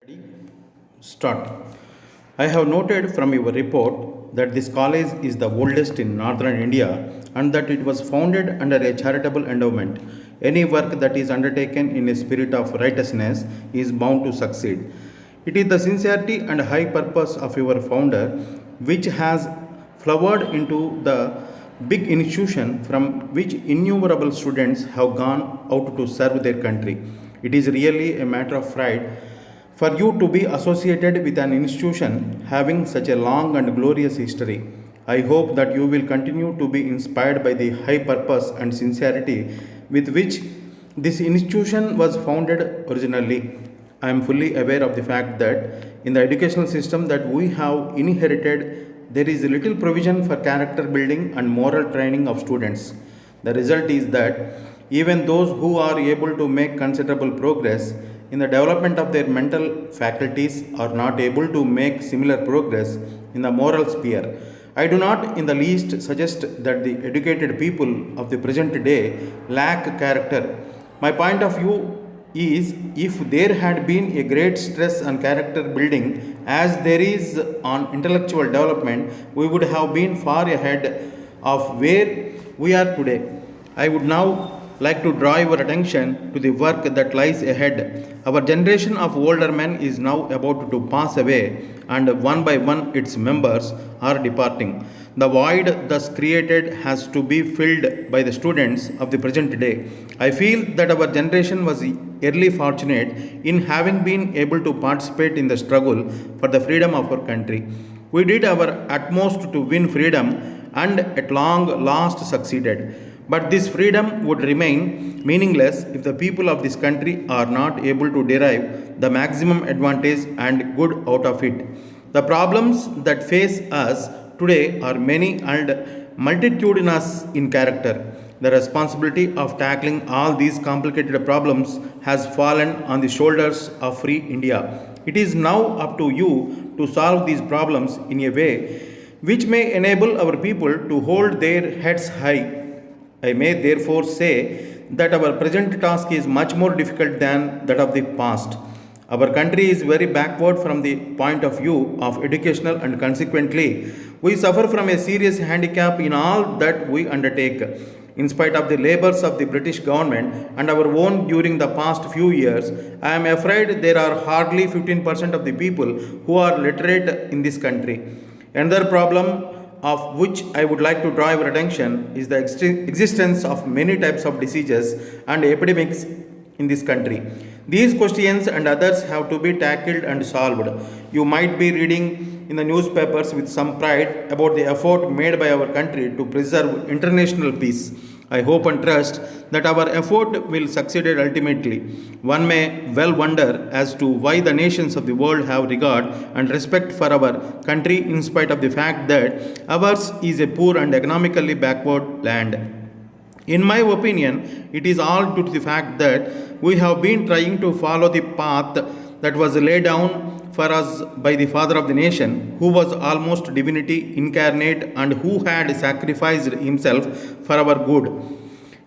Ready? Start. I have noted from your report that this college is the oldest in northern India and that it was founded under a charitable endowment. Any work that is undertaken in a spirit of righteousness is bound to succeed. It is the sincerity and high purpose of your founder which has flowered into the big institution from which innumerable students have gone out to serve their country. It is really a matter of pride for you to be associated with an institution having such a long and glorious history. I hope that you will continue to be inspired by the high purpose and sincerity with which this institution was founded originally. I am fully aware of the fact that in the educational system that we have inherited, there is little provision for character building and moral training of students. The result is that even those who are able to make considerable progress in the development of their mental faculties are not able to make similar progress in the moral sphere. I do not in the least suggest that the educated people of the present day lack character. My point of view is if there had been a great stress on character building as there is on intellectual development, we would have been far ahead of where we are today. I would now like to draw your attention to the work that lies ahead. Our generation of older men is now about to pass away, and one by one its members are departing. The void thus created has to be filled by the students of the present day. I feel that our generation was early fortunate in having been able to participate in the struggle for the freedom of our country. We did our utmost to win freedom and at long last succeeded. But this freedom would remain meaningless if the people of this country are not able to derive the maximum advantage and good out of it. The problems that face us today are many and multitudinous in character. The responsibility of tackling all these complicated problems has fallen on the shoulders of free India. It is now up to you to solve these problems in a way which may enable our people to hold their heads high. I may therefore say that our present task is much more difficult than that of the past. Our country is very backward from the point of view of educational and consequently we suffer from a serious handicap in all that we undertake. In spite of the labors of the British government and our own during the past few years, I am afraid there are hardly 15% of the people who are literate in this country. Another problem of which I would like to draw your attention is the existence of many types of diseases and epidemics in this country. These questions and others have to be tackled and solved. You might be reading in the newspapers with some pride about the effort made by our country to preserve international peace. I hope and trust that our effort will succeed ultimately. One may well wonder as to why the nations of the world have regard and respect for our country in spite of the fact that ours is a poor and economically backward land. In my opinion, it is all due to the fact that we have been trying to follow the path that was laid down for us by the father of the nation, who was almost divinity incarnate and who had sacrificed himself for our good.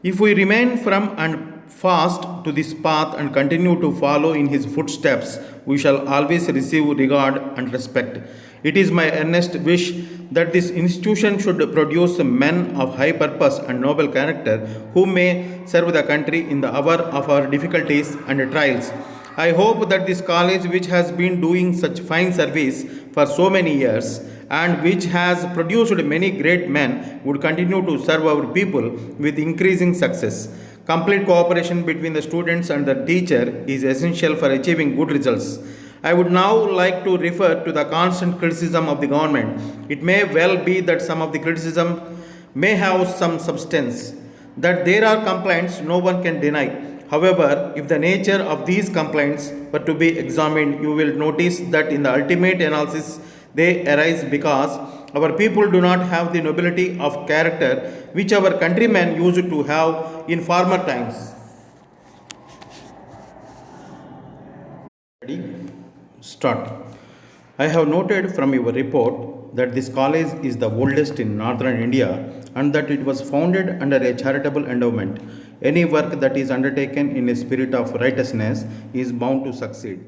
If we remain firm and fast to this path and continue to follow in his footsteps, we shall always receive regard and respect. It is my earnest wish that this institution should produce men of high purpose and noble character who may serve the country in the hour of our difficulties and trials. I hope that this college, which has been doing such fine service for so many years and which has produced many great men, would continue to serve our people with increasing success. Complete cooperation between the students and the teacher is essential for achieving good results. I would now like to refer to the constant criticism of the government. It may well be that some of the criticism may have some substance, that there are complaints no one can deny. However, if the nature of these complaints were to be examined, you will notice that in the ultimate analysis they arise because our people do not have the nobility of character which our countrymen used to have in former times. Ready? Start. I have noted from your report that this college is the oldest in northern India and that it was founded under a charitable endowment. Any work that is undertaken in a spirit of righteousness is bound to succeed.